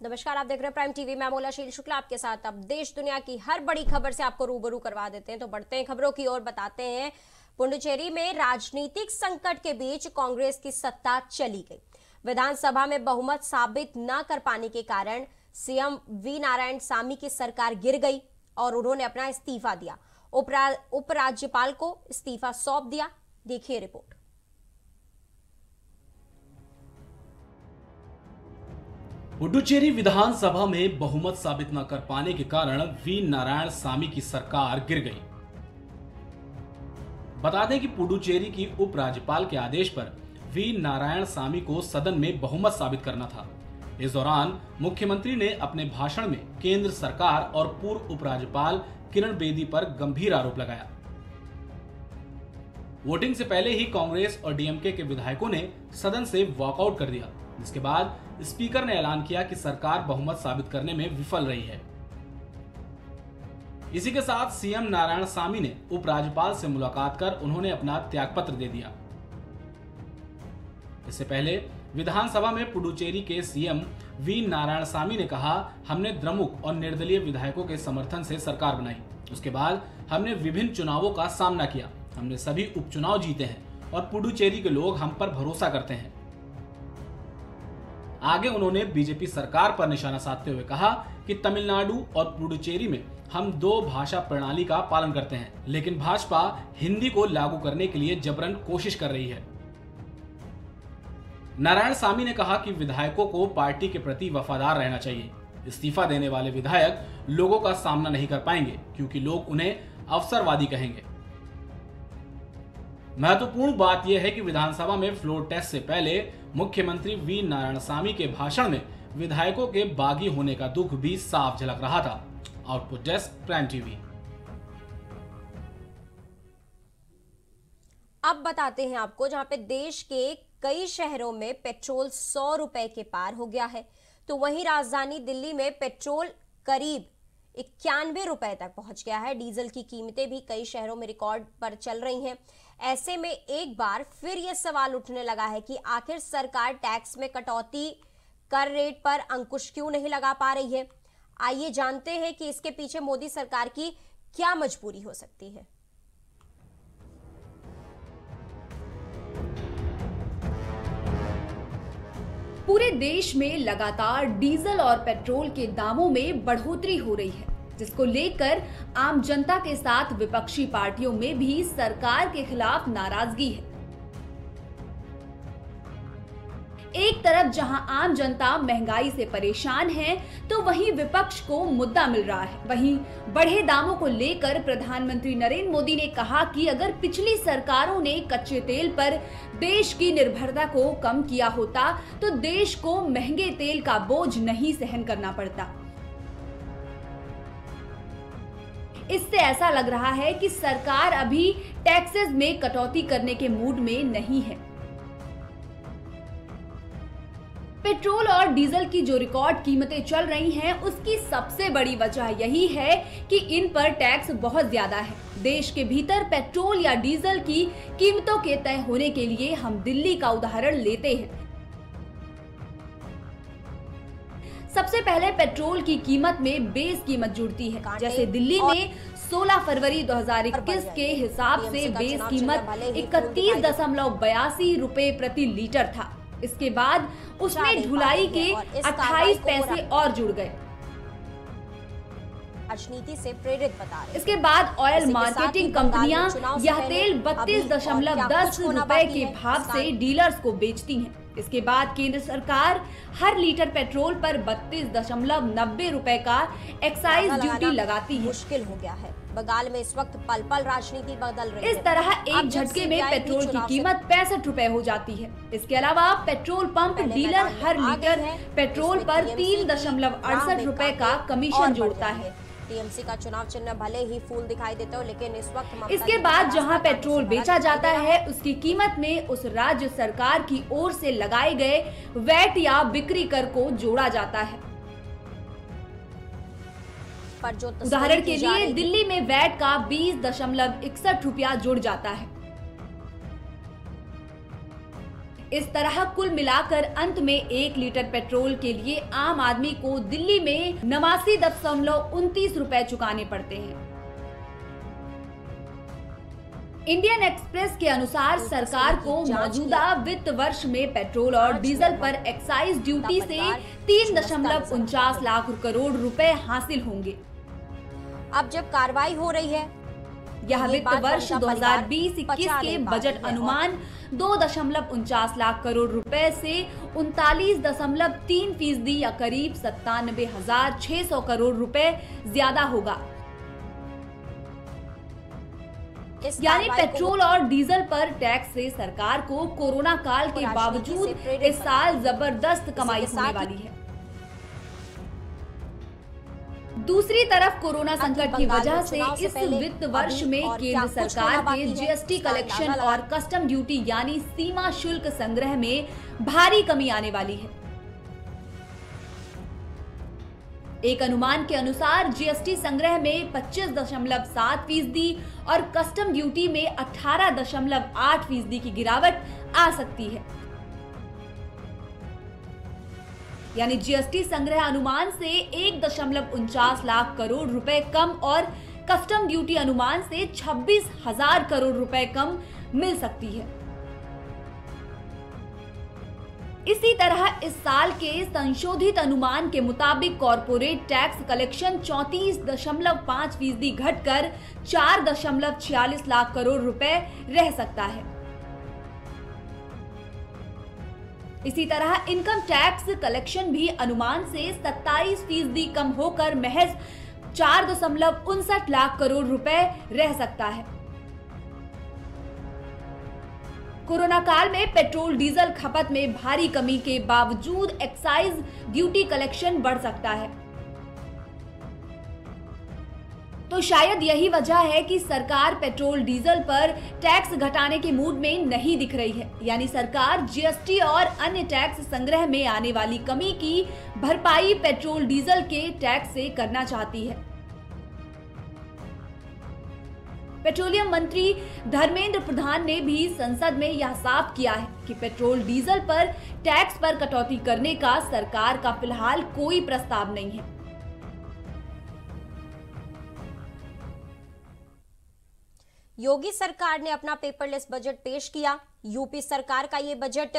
नमस्कार, आप देख रहे हैं प्राइम टीवी। मैं मोलाशील शुक्ला आपके साथ। अब देश दुनिया की हर बड़ी खबर से आपको रूबरू करवा देते हैं, तो बढ़ते हैं खबरों की ओर। बताते हैं पुडुचेरी में राजनीतिक संकट के बीच कांग्रेस की सत्ता चली गई। विधानसभा में बहुमत साबित न कर पाने के कारण सीएम वी नारायण सामी की सरकार गिर गई और उन्होंने अपना इस्तीफा दिया। उपराज्यपाल को इस्तीफा सौंप दिया। देखिए रिपोर्ट। पुडुचेरी विधानसभा में बहुमत साबित न कर पाने के कारण वी नारायण सामी की सरकार गिर गई। बता दें कि पुडुचेरी की उपराज्यपाल के आदेश पर वी नारायण सामी को सदन में बहुमत साबित करना था। इस दौरान मुख्यमंत्री ने अपने भाषण में केंद्र सरकार और पूर्व उपराज्यपाल किरण बेदी पर गंभीर आरोप लगाया। वोटिंग से पहले ही कांग्रेस और डीएमके के विधायकों ने सदन से वॉकआउट कर दिया, जिसके बाद स्पीकर ने ऐलान किया कि सरकार बहुमत साबित करने में विफल रही है। इसी के साथ सीएम नारायण सामी ने उपराज्यपाल से मुलाकात कर उन्होंने अपना त्यागपत्र दे दिया। इससे पहले विधानसभा में पुडुचेरी के सीएम वी नारायण सामी ने कहा, हमने द्रमुक और निर्दलीय विधायकों के समर्थन से सरकार बनाई। उसके बाद हमने विभिन्न चुनावों का सामना किया। हमने सभी उपचुनाव जीते हैं और पुडुचेरी के लोग हम पर भरोसा करते हैं। आगे उन्होंने बीजेपी सरकार पर निशाना साधते हुए कहा कि तमिलनाडु और पुडुचेरी में हम दो भाषा प्रणाली का पालन करते हैं, लेकिन भाजपा हिंदी को लागू करने के लिए जबरन कोशिश कर रही है। नारायण सामी ने कहा कि विधायकों को पार्टी के प्रति वफादार रहना चाहिए। इस्तीफा देने वाले विधायक लोगों का सामना नहीं कर पाएंगे क्योंकि लोग उन्हें अवसरवादी कहेंगे। महत्वपूर्ण बात यह है कि विधानसभा में फ्लोर टेस्ट से पहले मुख्यमंत्री वी नारायण सामी के भाषण में विधायकों के बागी होने का दुख भी साफ झलक रहा था। Output desk prime TV. अब बताते हैं आपको, जहां पे देश के कई शहरों में पेट्रोल 100 रुपए के पार हो गया है, तो वहीं राजधानी दिल्ली में पेट्रोल करीब 91 रुपए तक पहुंच गया है। डीजल की कीमतें भी कई शहरों में रिकॉर्ड पर चल रही हैं। ऐसे में एक बार फिर यह सवाल उठने लगा है कि आखिर सरकार टैक्स में कटौती कर रेट पर अंकुश क्यों नहीं लगा पा रही है। आइए जानते हैं कि इसके पीछे मोदी सरकार की क्या मजबूरी हो सकती है। पूरे देश में लगातार डीजल और पेट्रोल के दामों में बढ़ोतरी हो रही है, जिसको लेकर आम जनता के साथ विपक्षी पार्टियों में भी सरकार के खिलाफ नाराजगी है। एक तरफ जहां आम जनता महंगाई से परेशान है, तो वहीं विपक्ष को मुद्दा मिल रहा है। वहीं बढ़े दामों को लेकर प्रधानमंत्री नरेंद्र मोदी ने कहा कि अगर पिछली सरकारों ने कच्चे तेल पर देश की निर्भरता को कम किया होता तो देश को महंगे तेल का बोझ नहीं सहन करना पड़ता। इससे ऐसा लग रहा है कि सरकार अभी टैक्सेस में कटौती करने के मूड में नहीं है। पेट्रोल और डीजल की जो रिकॉर्ड कीमतें चल रही हैं, उसकी सबसे बड़ी वजह यही है कि इन पर टैक्स बहुत ज्यादा है। देश के भीतर पेट्रोल या डीजल की कीमतों के तय होने के लिए हम दिल्ली का उदाहरण लेते हैं। सबसे पहले पेट्रोल की कीमत में बेस कीमत जुड़ती है। जैसे दिल्ली में 16 फरवरी 2021 के हिसाब से बेस कीमत 31.82 रुपए प्रति लीटर था। इसके बाद उसमें ढुलाई के 28 पैसे और जुड़ गए। राजनीति से प्रेरित बता रहे। इसके बाद ऑयल मार्केटिंग कंपनियां यह तेल 32.10 रुपए के भाव से डीलर्स को बेचती हैं। इसके बाद केंद्र सरकार हर लीटर पेट्रोल पर 32.90 रुपए का एक्साइज ड्यूटी लगाती है। मुश्किल हो गया है। बंगाल में इस वक्त पल पल राजनीति बदल रही है। इस तरह एक झटके में पेट्रोल की कीमत 65 रुपए हो जाती है। इसके अलावा पेट्रोल पंप डीलर हर लीटर पेट्रोल पर 3.68 रुपए का कमीशन जोड़ता है। टीएमसी का चुनाव चिन्ह भले ही फूल दिखाई देते हो, लेकिन इस वक्त इसके बाद जहां पेट्रोल बेचा जाता है, उसकी कीमत में उस राज्य सरकार की ओर से लगाए गए वैट या बिक्री कर को जोड़ा जाता है। उदाहरण के लिए दिल्ली में वैट का 20.61 रुपया जुड़ जाता है। इस तरह कुल मिलाकर अंत में 1 लीटर पेट्रोल के लिए आम आदमी को दिल्ली में 89.29 रुपए चुकाने पड़ते हैं। इंडियन एक्सप्रेस के अनुसार सरकार को मौजूदा वित्त वर्ष में पेट्रोल और डीजल पर एक्साइज ड्यूटी से 3.49 लाख करोड़ रुपए हासिल होंगे। अब जब कार्रवाई हो रही है, यह वित्त वर्ष 2020-21 के बजट अनुमान 2.49 लाख करोड़ रुपए से 39.3% या करीब 97,600 करोड़ रुपए ज्यादा होगा। यानी पेट्रोल और डीजल पर टैक्स से सरकार को कोरोना काल के बावजूद इस साल जबरदस्त कमाई होने वाली है। दूसरी तरफ कोरोना संकट की वजह से इस वित्त वर्ष में केंद्र सरकार के जीएसटी कलेक्शन और कस्टम ड्यूटी यानी सीमा शुल्क संग्रह में भारी कमी आने वाली है। एक अनुमान के अनुसार जीएसटी संग्रह में 25.7% और कस्टम ड्यूटी में 18.8% की गिरावट आ सकती है। यानी जीएसटी संग्रह अनुमान से 1.49 लाख करोड़ रुपए कम और कस्टम ड्यूटी अनुमान से 26,000 करोड़ रुपए कम मिल सकती है। इसी तरह इस साल के संशोधित अनुमान के मुताबिक कॉर्पोरेट टैक्स कलेक्शन 34.5% घटकर 4.46 लाख करोड़ रुपए रह सकता है। इसी तरह इनकम टैक्स कलेक्शन भी अनुमान से 27% कम होकर महज 4.59 लाख करोड़ रुपए रह सकता है। कोरोना काल में पेट्रोल डीजल खपत में भारी कमी के बावजूद एक्साइज ड्यूटी कलेक्शन बढ़ सकता है। तो शायद यही वजह है कि सरकार पेट्रोल डीजल पर टैक्स घटाने के मूड में नहीं दिख रही है। यानी सरकार जीएसटी और अन्य टैक्स संग्रह में आने वाली कमी की भरपाई पेट्रोल डीजल के टैक्स से करना चाहती है। पेट्रोलियम मंत्री धर्मेंद्र प्रधान ने भी संसद में यह साफ किया है कि पेट्रोल डीजल पर टैक्स पर कटौती करने का सरकार का फिलहाल कोई प्रस्ताव नहीं है। योगी सरकार ने अपना पेपरलेस बजट पेश किया। यूपी सरकार का ये बजट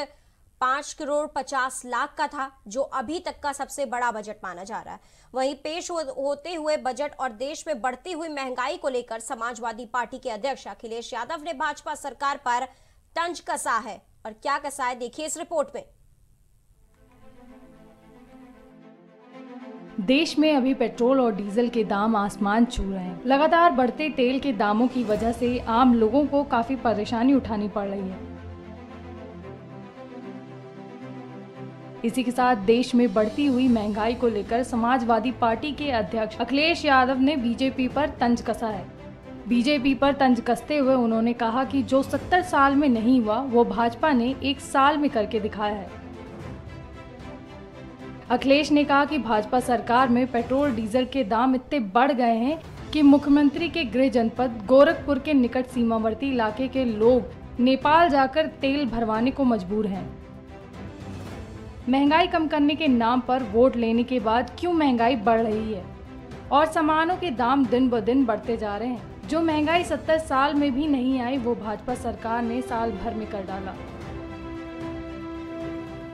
5 करोड़ 50 लाख का था, जो अभी तक का सबसे बड़ा बजट माना जा रहा है। वहीं पेश होते हुए बजट और देश में बढ़ती हुई महंगाई को लेकर समाजवादी पार्टी के अध्यक्ष अखिलेश यादव ने भाजपा सरकार पर तंज कसा है। और क्या कसा है, देखिए इस रिपोर्ट में। देश में अभी पेट्रोल और डीजल के दाम आसमान छू रहे हैं। लगातार बढ़ते तेल के दामों की वजह से आम लोगों को काफी परेशानी उठानी पड़ रही है। इसी के साथ देश में बढ़ती हुई महंगाई को लेकर समाजवादी पार्टी के अध्यक्ष अखिलेश यादव ने बीजेपी पर तंज कसा है। बीजेपी पर तंज कसते हुए उन्होंने कहा कि जो 70 साल में नहीं हुआ वो भाजपा ने 1 साल में करके दिखाया है। अखिलेश ने कहा कि भाजपा सरकार में पेट्रोल डीजल के दाम इतने बढ़ गए हैं कि मुख्यमंत्री के गृह जनपद गोरखपुर के निकट सीमावर्ती इलाके के लोग नेपाल जाकर तेल भरवाने को मजबूर हैं। महंगाई कम करने के नाम पर वोट लेने के बाद क्यों महंगाई बढ़ रही है और सामानों के दाम दिन ब दिन बढ़ते जा रहे हैं। जो महंगाई 70 साल में भी नहीं आई वो भाजपा सरकार ने साल भर में कर डाला।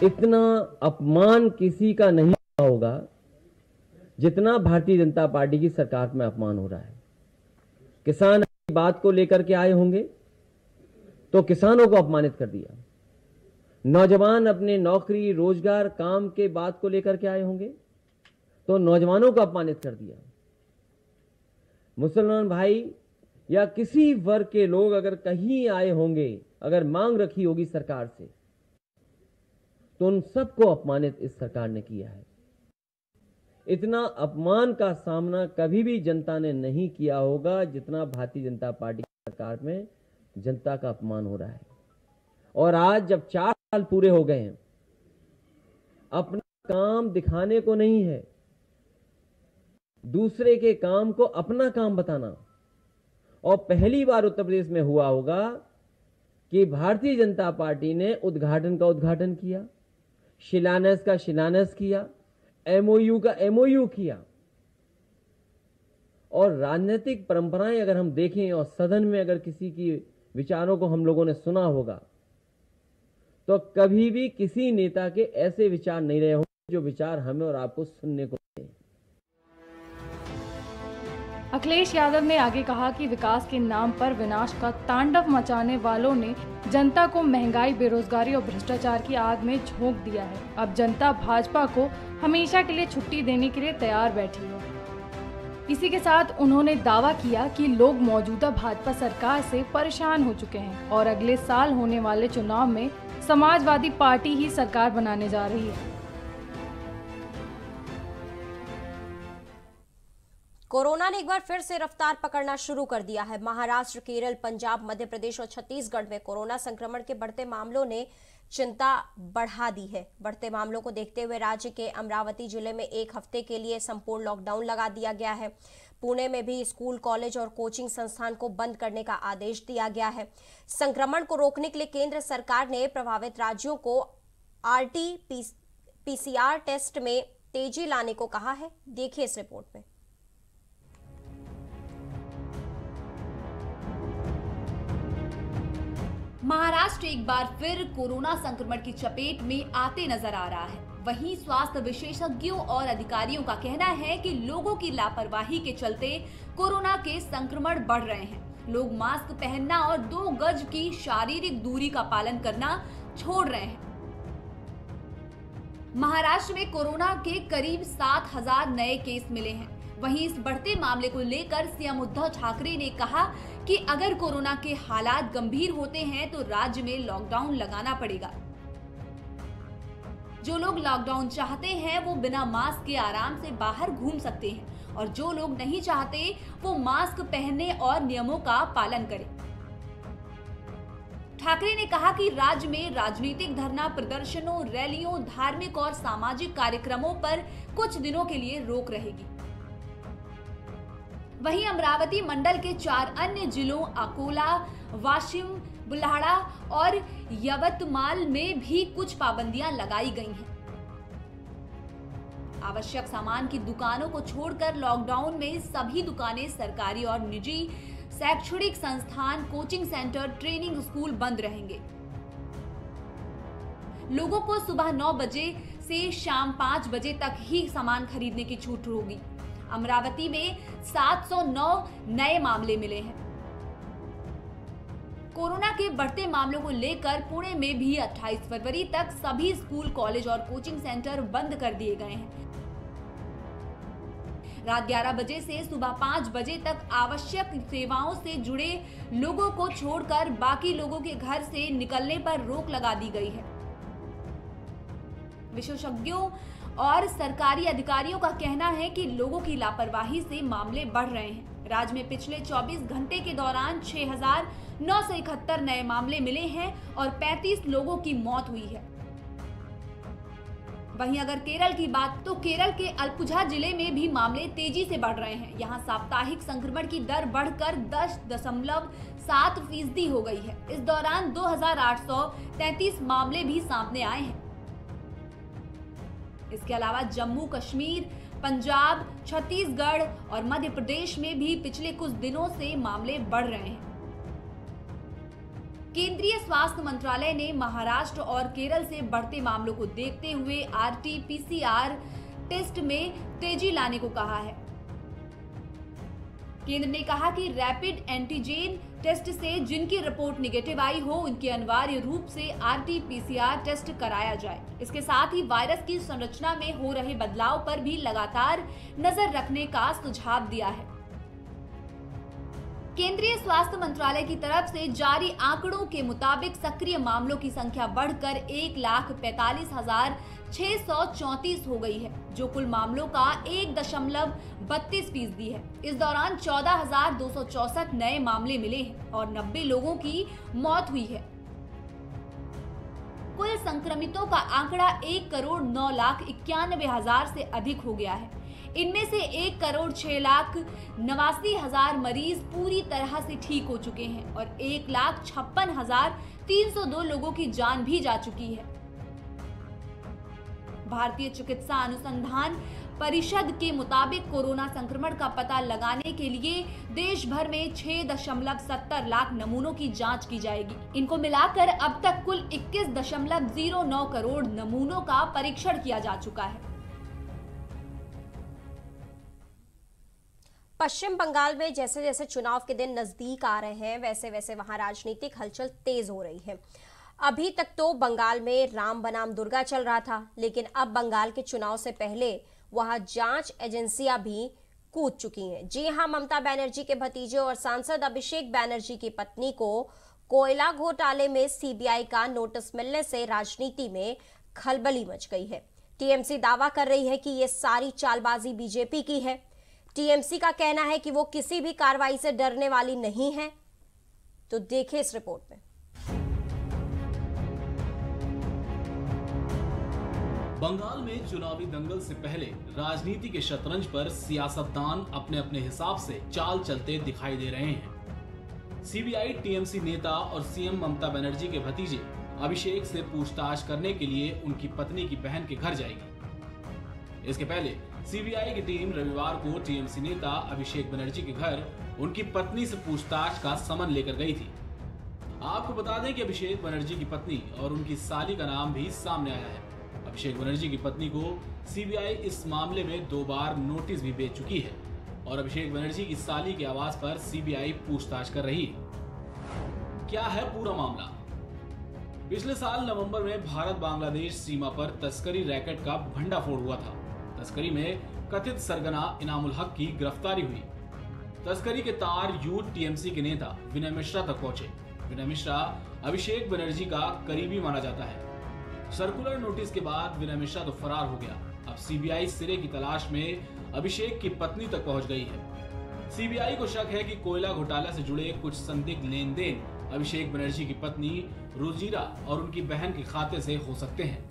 इतना अपमान किसी का नहीं होगा जितना भारतीय जनता पार्टी की सरकार में अपमान हो रहा है। किसान की बात को लेकर के आए होंगे तो किसानों को अपमानित कर दिया। नौजवान अपने नौकरी रोजगार काम के बात को लेकर के आए होंगे तो नौजवानों को अपमानित कर दिया। मुसलमान भाई या किसी वर्ग के लोग अगर कहीं आए होंगे, अगर मांग रखी होगी सरकार से, तो उन सबको अपमानित इस सरकार ने किया है। इतना अपमान का सामना कभी भी जनता ने नहीं किया होगा जितना भारतीय जनता पार्टी की सरकार में जनता का अपमान हो रहा है। और आज जब 4 साल पूरे हो गए हैं, अपना काम दिखाने को नहीं है, दूसरे के काम को अपना काम बताना। और पहली बार उत्तर प्रदेश में हुआ होगा कि भारतीय जनता पार्टी ने उद्घाटन का उद्घाटन किया, शिलान्यास का शिलान्यास किया, एमओयू का एमओयू किया। और राजनीतिक परंपराएं अगर हम देखें और सदन में अगर किसी की विचारों को हम लोगों ने सुना होगा तो कभी भी किसी नेता के ऐसे विचार नहीं रहे होंगे जो विचार हमें और आपको सुनने को मिले। अखिलेश यादव ने आगे कहा कि विकास के नाम पर विनाश का तांडव मचाने वालों ने जनता को महंगाई, बेरोजगारी और भ्रष्टाचार की आग में झोंक दिया है। अब जनता भाजपा को हमेशा के लिए छुट्टी देने के लिए तैयार बैठी है। इसी के साथ उन्होंने दावा किया कि लोग मौजूदा भाजपा सरकार से परेशान हो चुके हैं और अगले साल होने वाले चुनाव में समाजवादी पार्टी ही सरकार बनाने जा रही है। कोरोना ने एक बार फिर से रफ्तार पकड़ना शुरू कर दिया है। महाराष्ट्र, केरल, पंजाब, मध्य प्रदेश और छत्तीसगढ़ में कोरोना संक्रमण के बढ़ते मामलों ने चिंता बढ़ा दी है। बढ़ते मामलों को देखते हुए राज्य के अमरावती जिले में एक हफ्ते के लिए संपूर्ण लॉकडाउन लगा दिया गया है। पुणे में भी स्कूल, कॉलेज और कोचिंग संस्थान को बंद करने का आदेश दिया गया है। संक्रमण को रोकने के लिए केंद्र सरकार ने प्रभावित राज्यों को RT-PCR टेस्ट में तेजी लाने को कहा है। देखिए इस रिपोर्ट में। महाराष्ट्र एक बार फिर कोरोना संक्रमण की चपेट में आते नजर आ रहा है। वहीं स्वास्थ्य विशेषज्ञों और अधिकारियों का कहना है कि लोगों की लापरवाही के चलते कोरोना के संक्रमण बढ़ रहे हैं। लोग मास्क पहनना और 2 गज की शारीरिक दूरी का पालन करना छोड़ रहे हैं। महाराष्ट्र में कोरोना के करीब 7,000 नए केस मिले हैं। वहीं इस बढ़ते मामले को लेकर सीएम उद्धव ठाकरे ने कहा कि अगर कोरोना के हालात गंभीर होते हैं तो राज्य में लॉकडाउन लगाना पड़ेगा। जो लोग लॉकडाउन चाहते हैं वो बिना मास्क के आराम से बाहर घूम सकते हैं और जो लोग नहीं चाहते वो मास्क पहनने और नियमों का पालन करें। ठाकरे ने कहा कि राज्य में राजनीतिक धरना प्रदर्शनों, रैलियों, धार्मिक और सामाजिक कार्यक्रमों पर कुछ दिनों के लिए रोक रहेगी। वहीं अमरावती मंडल के 4 अन्य जिलों अकोला, वाशिम, बुल्हाड़ा और यवतमाल में भी कुछ पाबंदियां लगाई गई हैं। आवश्यक सामान की दुकानों को छोड़कर लॉकडाउन में सभी दुकानें, सरकारी और निजी शैक्षणिक संस्थान, कोचिंग सेंटर, ट्रेनिंग स्कूल बंद रहेंगे। लोगों को सुबह 9 बजे से शाम 5 बजे तक ही सामान खरीदने की छूट होगी। अमरावती में 709 नए मामले मिले हैं। कोरोना के बढ़ते मामलों को लेकर पुणे में भी 28 फरवरी तक सभी स्कूल, कॉलेज और कोचिंग सेंटर बंद कर दिए गए हैं। रात 11 बजे से सुबह 5 बजे तक आवश्यक सेवाओं से जुड़े लोगों को छोड़कर बाकी लोगों के घर से निकलने पर रोक लगा दी गई है। विशेषज्ञों और सरकारी अधिकारियों का कहना है कि लोगों की लापरवाही से मामले बढ़ रहे हैं। राज्य में पिछले 24 घंटे के दौरान 6,971 नए मामले मिले हैं और 35 लोगों की मौत हुई है। वहीं अगर केरल की बात तो केरल के अल्पुझा जिले में भी मामले तेजी से बढ़ रहे हैं। यहां साप्ताहिक संक्रमण की दर बढ़कर 10.7% हो गई है। इस दौरान 2,833 मामले भी सामने आए हैं। इसके अलावा जम्मू कश्मीर, पंजाब, छत्तीसगढ़ और मध्य प्रदेश में भी पिछले कुछ दिनों से मामले बढ़ रहे हैं। केंद्रीय स्वास्थ्य मंत्रालय ने महाराष्ट्र और केरल से बढ़ते मामलों को देखते हुए RT-PCR टेस्ट में तेजी लाने को कहा है। केंद्र ने कहा कि रैपिड एंटीजन टेस्ट से जिनकी रिपोर्ट निगेटिव आई हो उनकी अनिवार्य रूप से RT-PCR टेस्ट कराया जाए। इसके साथ ही वायरस की संरचना में हो रहे बदलाव पर भी लगातार नजर रखने का सुझाव दिया है। केंद्रीय स्वास्थ्य मंत्रालय की तरफ से जारी आंकड़ों के मुताबिक सक्रिय मामलों की संख्या बढ़कर 1,45,634 हो गई है, जो कुल मामलों का 1.32% है। इस दौरान 14,264 नए मामले मिले हैं और 90 लोगों की मौत हुई है। कुल संक्रमितों का आंकड़ा 1,09,91,000 से अधिक हो गया है। इनमें से 1,06,89,000 मरीज पूरी तरह से ठीक हो चुके हैं और 1,56,302 लोगों की जान भी जा चुकी है। भारतीय चिकित्सा अनुसंधान परिषद के मुताबिक कोरोना संक्रमण का पता लगाने के लिए देश भर में 6.70 लाख नमूनों की जांच की जाएगी। इनको मिलाकर अब तक कुल 21.09 करोड़ नमूनों का परीक्षण किया जा चुका है। पश्चिम बंगाल में जैसे जैसे चुनाव के दिन नजदीक आ रहे हैं वैसे वैसे वहां राजनीतिक हलचल तेज हो रही है। अभी तक तो बंगाल में राम बनाम दुर्गा चल रहा था, लेकिन अब बंगाल के चुनाव से पहले वहां जांच एजेंसियां भी कूद चुकी हैं। जी हां, ममता बनर्जी के भतीजे और सांसद अभिषेक बनर्जी की पत्नी को कोयला घोटाले में सीबीआई का नोटिस मिलने से राजनीति में खलबली मच गई है। टीएमसी दावा कर रही है कि ये सारी चालबाजी बीजेपी की है। टीएमसी का कहना है कि वो किसी भी कार्रवाई से डरने वाली नहीं है। तो देखिए इस रिपोर्ट में। बंगाल में चुनावी दंगल से पहले राजनीति के शतरंज पर सियासतदान अपने अपने हिसाब से चाल चलते दिखाई दे रहे हैं। सीबीआई टीएमसी नेता और सीएम ममता बनर्जी के भतीजे अभिषेक से पूछताछ करने के लिए उनकी पत्नी की बहन के घर जाएगी। इसके पहले सीबीआई की टीम रविवार को टीएमसी नेता अभिषेक बनर्जी के घर उनकी पत्नी से पूछताछ का समन लेकर गई थी। आपको बता दें कि अभिषेक बनर्जी की पत्नी और उनकी साली का नाम भी सामने आया है। अभिषेक बनर्जी की पत्नी को सीबीआई इस मामले में 2 बार नोटिस भी भेज चुकी है और अभिषेक बनर्जी की साली के आवास पर सीबीआई पूछताछ कर रही है। क्या है पूरा मामला? पिछले साल नवंबर में भारत बांग्लादेश सीमा पर तस्करी रैकेट का भंडाफोड़ हुआ था। तस्करी में कथित सरगना इनामुल हक की गिरफ्तारी हुई। तस्करी के तार यूथ टीएमसी के नेता विनय मिश्रा तक पहुंचे। विनय मिश्रा अभिषेक बनर्जी का करीबी माना जाता है। सर्कुलर नोटिस के बाद विनय मिश्रा तो फरार हो गया। अब सीबीआई सिरे की तलाश में अभिषेक की पत्नी तक पहुंच गई है। सीबीआई को शक है कि कोयला घोटाला से जुड़े कुछ संदिग्ध लेन देन अभिषेक बनर्जी की पत्नी रुजिरा और उनकी बहन के खाते से हो सकते हैं।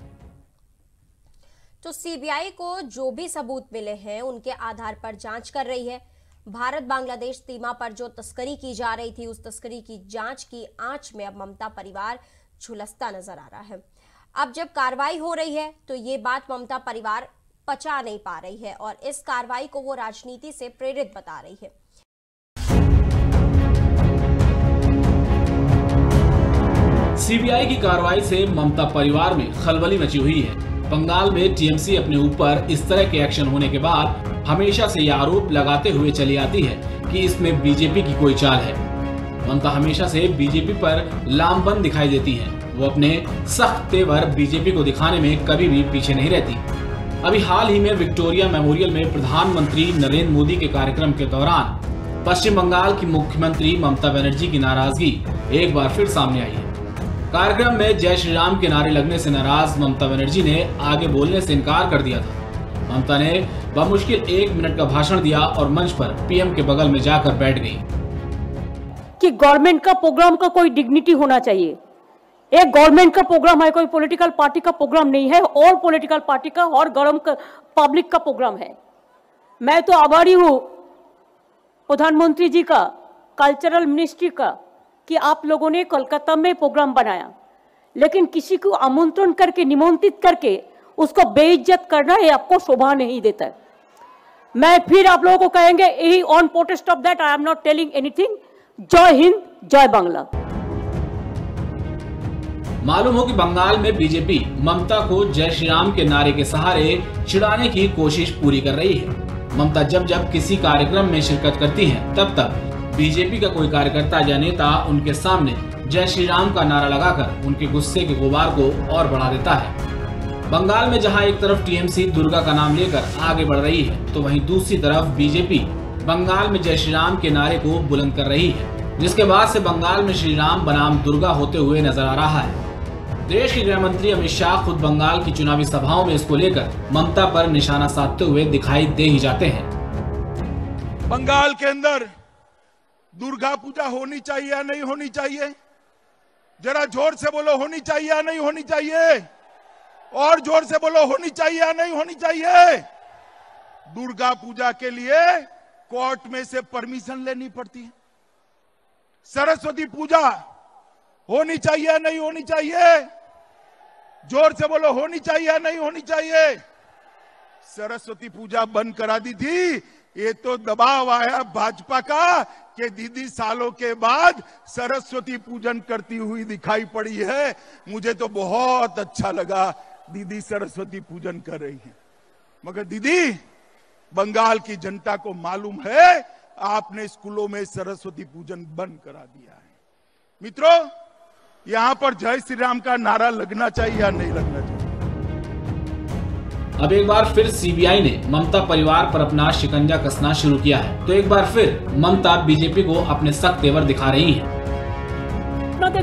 तो सीबीआई को जो भी सबूत मिले हैं उनके आधार पर जांच कर रही है। भारत बांग्लादेश सीमा पर जो तस्करी की जा रही थी उस तस्करी की जांच की आंच में अब ममता परिवार झुलसता नजर आ रहा है। अब जब कार्रवाई हो रही है तो ये बात ममता परिवार पचा नहीं पा रही है और इस कार्रवाई को वो राजनीति से प्रेरित बता रही है। सीबीआई की कार्रवाई से ममता परिवार में खलबली मची हुई है। बंगाल में टीएमसी अपने ऊपर इस तरह के एक्शन होने के बाद हमेशा से यह आरोप लगाते हुए चली आती है कि इसमें बीजेपी की कोई चाल है। ममता हमेशा से बीजेपी पर लामबंद दिखाई देती हैं। वो अपने सख्त तेवर बीजेपी को दिखाने में कभी भी पीछे नहीं रहती। अभी हाल ही में विक्टोरिया मेमोरियल में प्रधानमंत्री नरेंद्र मोदी के कार्यक्रम के दौरान पश्चिम बंगाल की मुख्यमंत्री ममता बनर्जी की नाराजगी एक बार फिर सामने आई है। कार्यक्रम में जय श्री राम के नारे लगने से नाराज ममता बनर्जी ने आगे बोलने से इनकार कर दिया था। ममता ने बमुश्किल 1 मिनट का भाषण दिया और मंच पर पीएम के बगल में जाकर बैठ गई। कि गवर्नमेंट का प्रोग्राम का कोई डिग्निटी होना चाहिए। एक गवर्नमेंट का प्रोग्राम है, कोई पॉलिटिकल पार्टी का प्रोग्राम नहीं है। और पॉलिटिकल पार्टी का और पब्लिक का प्रोग्राम है। मैं तो आभारी हूँ प्रधानमंत्री जी का, कल्चरल मिनिस्ट्री का, कि आप लोगों ने कोलकाता में प्रोग्राम बनाया, लेकिन किसी को आमंत्रण करके, निमंत्रित करके उसको बेइज्जत करना ये आपको शोभा नहीं देता है। मैं फिर आप लोगों को कहेंगे, यही on protest of that I am not telling anything. जय हिंद, जय बांग्ला। मालूम हो कि बंगाल में बीजेपी ममता को जय श्री राम के नारे के सहारे चिढ़ाने की कोशिश पूरी कर रही है। ममता जब जब किसी कार्यक्रम में शिरकत करती हैं, तब तब बीजेपी का कोई कार्यकर्ता या नेता उनके सामने जय श्री राम का नारा लगाकर उनके गुस्से के गुबार को और बढ़ा देता है। बंगाल में जहां एक तरफ टीएमसी दुर्गा का नाम लेकर आगे बढ़ रही है, तो वहीं दूसरी तरफ बीजेपी बंगाल में जय श्री राम के नारे को बुलंद कर रही है, जिसके बाद से बंगाल में श्री राम बनाम दुर्गा होते हुए नजर आ रहा है। देश के गृह मंत्री अमित शाह खुद बंगाल की चुनावी सभाओं में इसको लेकर ममता पर निशाना साधते हुए दिखाई दे ही जाते हैं। बंगाल के अंदर दुर्गा पूजा होनी चाहिए या नहीं होनी चाहिए? जरा जोर से बोलो, होनी चाहिए या नहीं होनी चाहिए? और जोर से बोलो, होनी चाहिए या नहीं होनी चाहिए? दुर्गा पूजा के लिए कोर्ट में से परमिशन लेनी पड़ती है। सरस्वती पूजा होनी चाहिए नहीं होनी चाहिए? जोर से बोलो, होनी चाहिए नहीं होनी चाहिए? सरस्वती पूजा बंद करा दी थी। ये तो दबाव आया भाजपा का कि दीदी सालों के बाद सरस्वती पूजन करती हुई दिखाई पड़ी है। मुझे तो बहुत अच्छा लगा दीदी सरस्वती पूजन कर रही है। मगर दीदी, बंगाल की जनता को मालूम है आपने स्कूलों में सरस्वती पूजन बंद करा दिया है। मित्रों, यहां पर जय श्री राम का नारा लगना चाहिए या नहीं लगना चाहिए? अब एक बार फिर सीबीआई ने ममता परिवार पर अपना शिकंजा कसना शुरू किया है। तो एक बार फिर ममता बीजेपी को अपने सख्त तेवर दिखा रही हैं।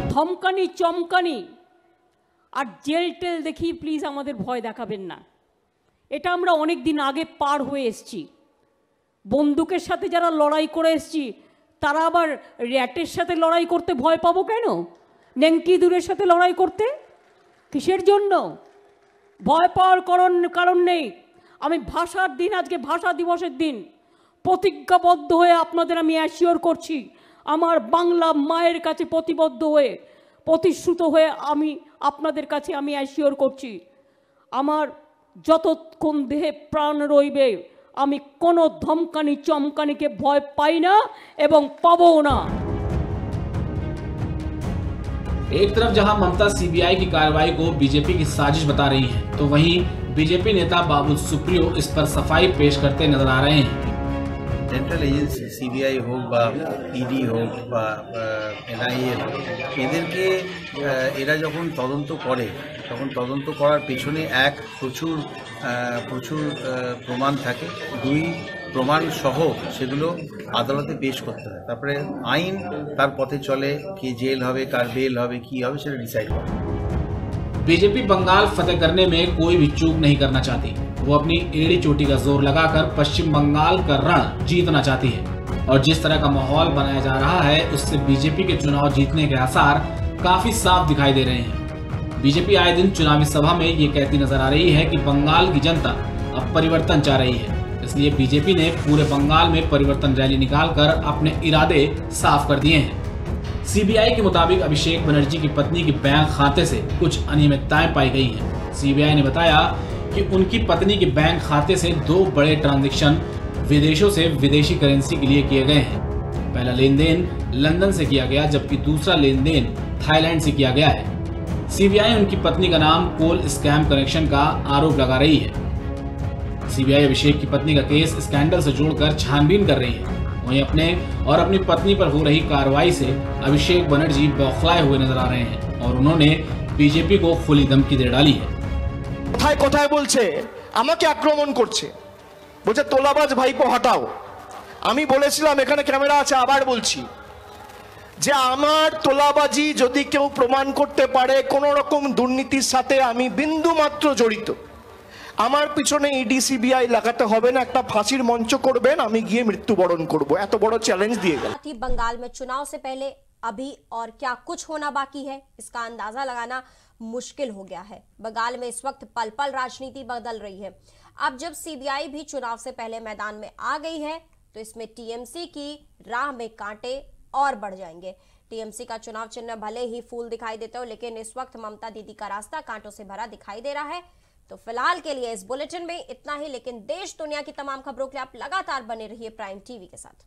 धमकानी चमकानी और जेल टेल देखिए प्लिज আমাদের ভয় দেখাবেন না। এটা আমরা অনেক দিন আগে পার হয়ে এসেছি। বন্দুকের সাথে যারা লড়াই করে এসেছি তারা আবার র্যাটের সাথে লড়াই করতে ভয় পাবো কেন? নেংটি দূরের সাথে লড়াই করতে কিসের জন্য? ভয় পাওয়ার কারণ নেই। আমি ভাষার দিন, আজকে ভাষা দিবসের দিন, প্রতিজ্ঞাবদ্ধ হয়ে আপনাদের আমি অ্যাসিওর করছি, আমার বাংলা মায়ের কাছে প্রতিবদ্ধ হয়ে, প্রতিশ্রুত হয়ে আমি আপনাদের কাছে আমি অ্যাসিওর করছি, আমার যতক্ষণ দেহে প্রাণ রইবে আমি কোনো ধমকানি চমকানিকে ভয় পাই না এবং পাবো না। एक तरफ जहां ममता सीबीआई की कार्रवाई को बीजेपी की साजिश बता रही है, तो वहीं बीजेपी नेता बाबुल सुप्रियो इस पर सफाई पेश करते नजर आ रहे हैं। सेंट्रल एजेंसी सीबीआई হোক বা ইডি হোক বা এনআইএ হোক, এদেরকে এরা যখন তদন্ত করে তখন তদন্ত করার পেছনে এক প্রচুর প্রমাণ থাকে, দুই প্রমাণ সহ সেগুলো আদালতে পেশ করতে হয়। তারপরে আইন তার পথে চলে, কি জেল হবে, কার বেল হবে, কি হবে সেটা ডিসাইড করে। बीजेपी बंगाल फतेह करने में कोई भी चूक नहीं करना चाहती। वो अपनी एड़ी चोटी का जोर लगाकर पश्चिम बंगाल का रण जीतना चाहती है और जिस तरह का माहौल बनाया जा रहा है उससे बीजेपी के चुनाव जीतने के आसार काफी साफ दिखाई दे रहे हैं। बीजेपी आए दिन चुनावी सभा में ये कहती नजर आ रही है कि बंगाल की जनता अब परिवर्तन चाह रही है, इसलिए बीजेपी ने पूरे बंगाल में परिवर्तन रैली निकालकर अपने इरादे साफ कर दिए हैं। सीबीआई के मुताबिक अभिषेक बनर्जी की पत्नी के बैंक खाते से कुछ अनियमितताएं पाई गई हैं। सीबीआई ने बताया कि उनकी पत्नी के बैंक खाते से 2 बड़े ट्रांजैक्शन विदेशों से विदेशी करेंसी के लिए किए गए हैं। पहला लेन देन लंदन से किया गया, जबकि दूसरा लेन देन थाईलैंड से किया गया है। सीबीआई उनकी पत्नी का नाम कोल स्कैम कनेक्शन का आरोप लगा रही है। सीबीआई अभिषेक की पत्नी का केस स्कैंडल से जोड़कर छानबीन कर रही है। वहीं अपनी पत्नी पर हो रही कार्रवाई से अभिषेक बनर्जी बौखलाए हुए नजर आ रहे हैं और उन्होंने बीजेपी को खुली धमकी दे डाली है। কোথায় কোথায় বলছে আমাকে আক্রমণ করছে, বলছে তোলাবাজ ভাইপো হটাও। আমি বলেছিলাম, এখানে ক্যামেরা আছে, আবার বলছি যে আমার তোলাবাজি যদি কেউ প্রমাণ করতে পারে কোনো রকম দুর্নীতির সাথে আমি বিন্দু মাত্র জড়িত, আমার পিছনে ইডি সিবিআই লাগাতে হবে না, একটা ফাঁসির মঞ্চ করবেন, আমি গিয়ে মৃত্যুবরণ করব। এত বড় চ্যালেঞ্জ দিয়ে গেল। बंगाल में चुनाव से पहले अभी और क्या कुछ होना बाकी है, इसका अंदाजा लगाना मुश्किल हो गया है। बंगाल में इस वक्त पल पल राजनीति बदल रही है। अब जब सीबीआई भी चुनाव से पहले मैदान में आ गई है तो इसमें टीएमसी की राह में कांटे और बढ़ जाएंगे। टीएमसी का चुनाव चिन्ह भले ही फूल दिखाई देते हो, लेकिन इस वक्त ममता दीदी का रास्ता कांटों से भरा दिखाई दे रहा है। तो फिलहाल के लिए इस बुलेटिन में इतना ही, लेकिन देश दुनिया की तमाम खबरों के लिए आप लगातार बने रहिए प्राइम टीवी के साथ।